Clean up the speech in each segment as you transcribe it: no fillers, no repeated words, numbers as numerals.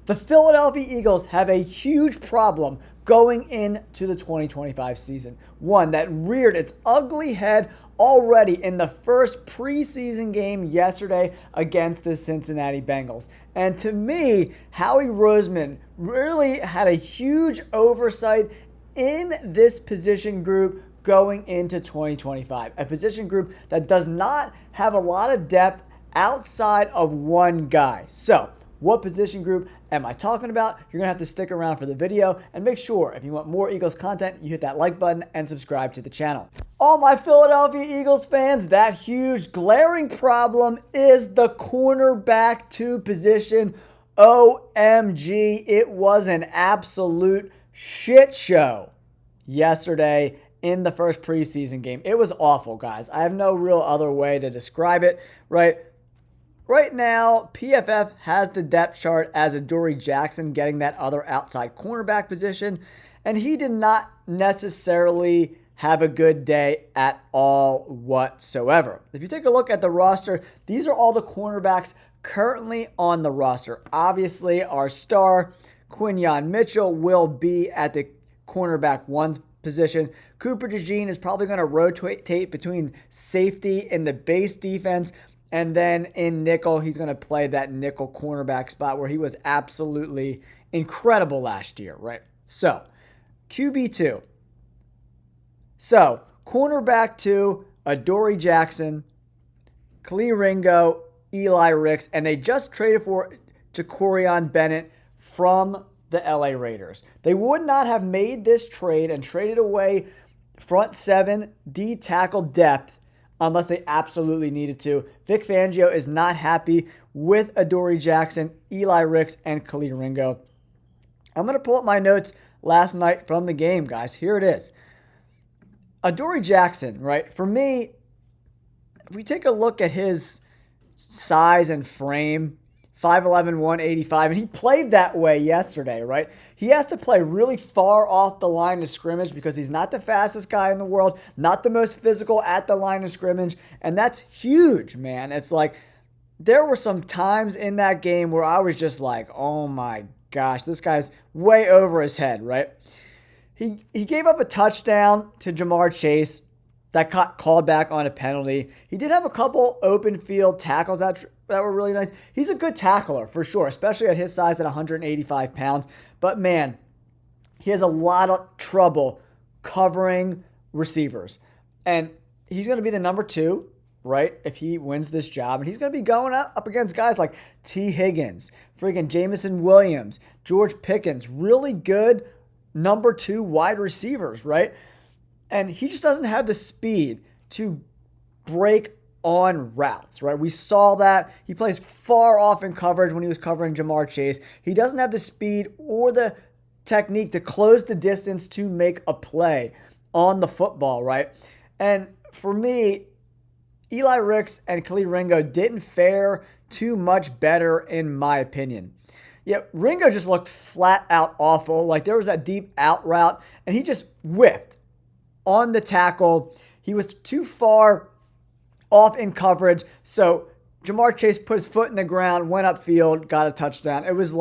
The Philadelphia Eagles have a huge problem going into the 2025 season. One that reared its ugly head already in the first preseason game yesterday against the Cincinnati Bengals. And to me, Howie Roseman really had a huge oversight in this position group going into 2025. A position group that does not have a lot of depth outside of one guy. So, what position group am I talking about? You're going to have to stick around for the video, and make sure if you want more Eagles content, you hit that like button and subscribe to the channel. All my Philadelphia Eagles fans, that huge glaring problem is the cornerback 2 position. OMG, it was an absolute shit show yesterday in the first preseason game. It was awful, guys. I have no real other way to describe it, right? Right now, PFF has the depth chart as Adoree Jackson getting that other outside cornerback position, and he did not necessarily have a good day at all whatsoever. If you take a look at the roster, these are all the cornerbacks currently on the roster. Obviously, our star, Quinyon Mitchell, will be at the cornerback 1 position. Cooper DeJean is probably going to rotate between safety and the base defense. And then in nickel, he's going to play that nickel cornerback spot where he was absolutely incredible last year, right? So, QB2. So, cornerback 2, Adoree Jackson, Khalil Ringo, Eli Ricks, and they just traded for Jacorian Bennett from the LA Raiders. They would not have made this trade and traded away front 7 D tackle depth unless they absolutely needed to. Vic Fangio is not happy with Adoree Jackson, Eli Ricks, and Khalil Ringo. I'm going to pull up my notes last night from the game, guys. Here it is. Adoree Jackson, right? For me, if we take a look at his size and frame, 5'11", 185, and he played that way yesterday, right? He has to play really far off the line of scrimmage because he's not the fastest guy in the world, not the most physical at the line of scrimmage, and that's huge, man. It's like there were some times in that game where I was just like, oh my gosh, this guy's way over his head, right? He gave up a touchdown to Jamar Chase that got called back on a penalty. He did have a couple open field tackles that were really nice. He's a good tackler for sure, especially at his size at 185 pounds. But man, he has a lot of trouble covering receivers. And he's going to be the number 2, right, if he wins this job. And he's going to be going up against guys like T. Higgins, freaking Jameson Williams, George Pickens, really good number 2 wide receivers, right? And he just doesn't have the speed to break on routes, right? We saw that. He plays far off in coverage when he was covering Jamar Chase. He doesn't have the speed or the technique to close the distance to make a play on the football, right? And for me, Eli Ricks and Khalil Ringo didn't fare too much better in my opinion. Yeah, Ringo just looked flat out awful. Like there was that deep out route and he just whiffed on the tackle. He was too far off in coverage. So Jamar Chase put his foot in the ground, went upfield, got a touchdown. It was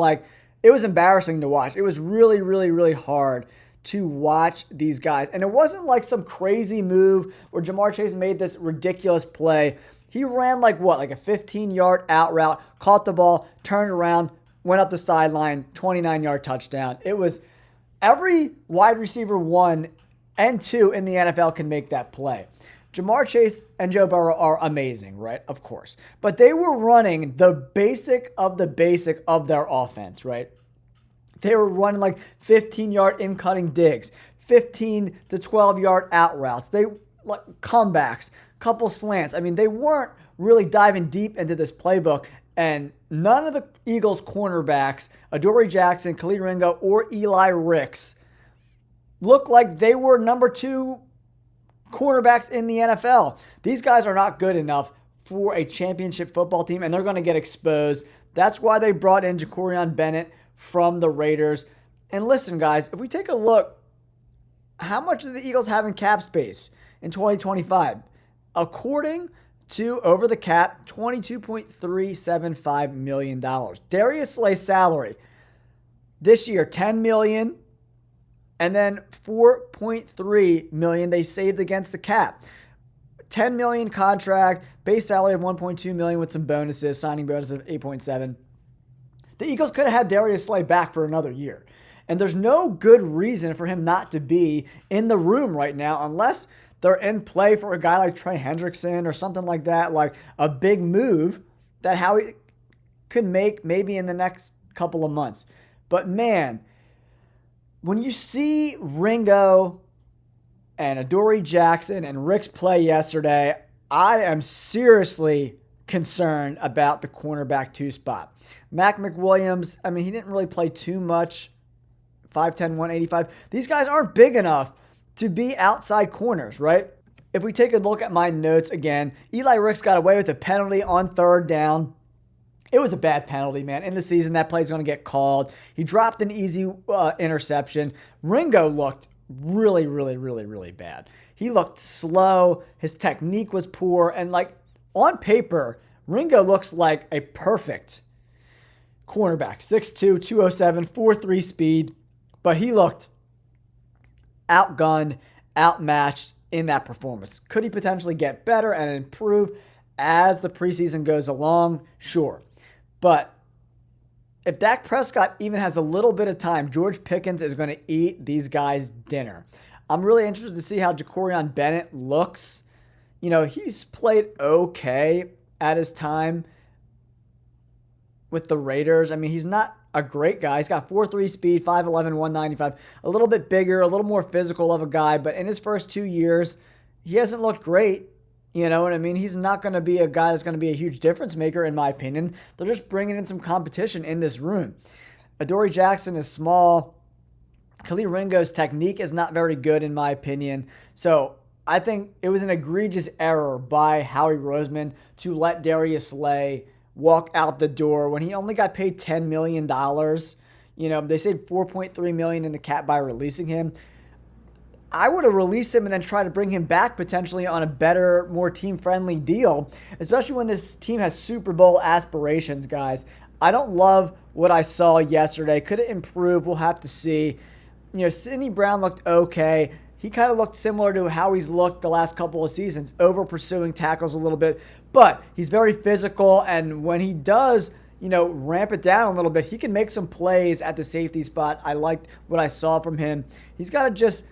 embarrassing to watch. It was really, really, really hard to watch these guys. And it wasn't like some crazy move where Jamar Chase made this ridiculous play. He ran like a 15-yard out route, caught the ball, turned around, went up the sideline, 29-yard touchdown. It was every wide receiver 1 and 2 in the NFL can make that play. Jamar Chase and Joe Burrow are amazing, right? Of course. But they were running the basic of their offense, right? They were running like 15-yard in-cutting digs, 15 to 12-yard out routes. They like comebacks, couple slants. I mean, they weren't really diving deep into this playbook. And none of the Eagles cornerbacks, Adoree Jackson, Khalil Ringo, or Eli Ricks, looked like they were number 2 cornerbacks in the NFL. These guys are not good enough for a championship football team, and they're going to get exposed. That's why they brought in Jacorian Bennett from the Raiders. And listen, guys, if we take a look, how much do the Eagles have in cap space in 2025? According to Over the Cap, $22.375 million. Darius Slay's salary, This year, $10 million, and then $4.3 million they saved against the cap. $10 million contract, base salary of $1.2 million with some bonuses, signing bonus of $8.7. The Eagles could have had Darius Slay back for another year. And there's no good reason for him not to be in the room right now unless they're in play for a guy like Trey Hendrickson or something like that, like a big move that Howie could make maybe in the next couple of months. But man, when you see Ringo and Adoree Jackson and Ricks play yesterday, I am seriously concerned about the cornerback 2 spot. Mac McWilliams, I mean, he didn't really play too much. 5'10", 185. These guys aren't big enough to be outside corners, right? If we take a look at my notes again, Eli Ricks got away with a penalty on 3rd down. It was a bad penalty, man. In the season, that play's going to get called. He dropped an easy interception. Ringo looked really bad. He looked slow. His technique was poor. And like on paper, Ringo looks like a perfect cornerback. 6'2", 207, 4.3 speed. But he looked outgunned, outmatched in that performance. Could he potentially get better and improve as the preseason goes along? Sure. But if Dak Prescott even has a little bit of time, George Pickens is going to eat these guys dinner. I'm really interested to see how Jacorian Bennett looks. You know, he's played okay at his time with the Raiders. I mean, he's not a great guy. He's got 4.3 speed, 5'11", 195. A little bit bigger, a little more physical of a guy. But in his first 2 years, he hasn't looked great. You know what I mean? He's not going to be a guy that's going to be a huge difference maker, in my opinion. They're just bringing in some competition in this room. Adoree Jackson is small. Khalil Ringo's technique is not very good, in my opinion. So I think it was an egregious error by Howie Roseman to let Darius Slay walk out the door when he only got paid $10 million. You know, they saved $4.3 million in the cap by releasing him. I would have released him and then tried to bring him back potentially on a better, more team-friendly deal, especially when this team has Super Bowl aspirations, guys. I don't love what I saw yesterday. Could it improve? We'll have to see. You know, Sidney Brown looked okay. He kind of looked similar to how he's looked the last couple of seasons, over pursuing tackles a little bit. But he's very physical, and when he does, you know, ramp it down a little bit, he can make some plays at the safety spot. I liked what I saw from him. He's got to just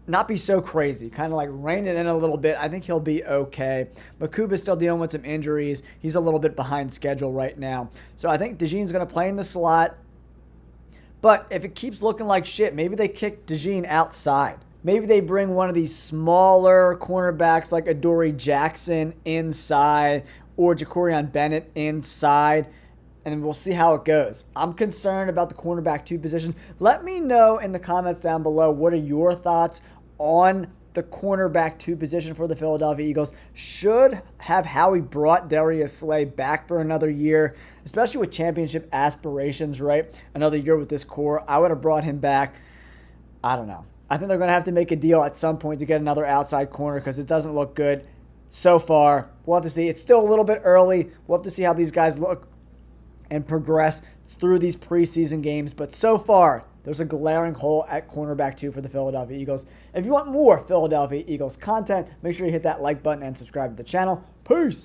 not be so crazy, kind of like rein it in a little bit. I think he'll be okay. Makuba's still dealing with some injuries. He's a little bit behind schedule right now. So I think DeJean's going to play in the slot. But if it keeps looking like shit, maybe they kick DeJean outside. Maybe they bring one of these smaller cornerbacks like Adoree Jackson inside or Jacorian Bennett inside, and we'll see how it goes. I'm concerned about the cornerback 2 position. Let me know in the comments down below, what are your thoughts on the cornerback 2 position for the Philadelphia Eagles? Should have Howie brought Darius Slay back for another year, especially with championship aspirations, right? Another year with this core. I would have brought him back. I don't know. I think they're going to have to make a deal at some point to get another outside corner because it doesn't look good so far. We'll have to see. It's still a little bit early. We'll have to see how these guys look and progress through these preseason games. But so far, there's a glaring hole at cornerback 2 for the Philadelphia Eagles. If you want more Philadelphia Eagles content, make sure you hit that like button and subscribe to the channel. Peace!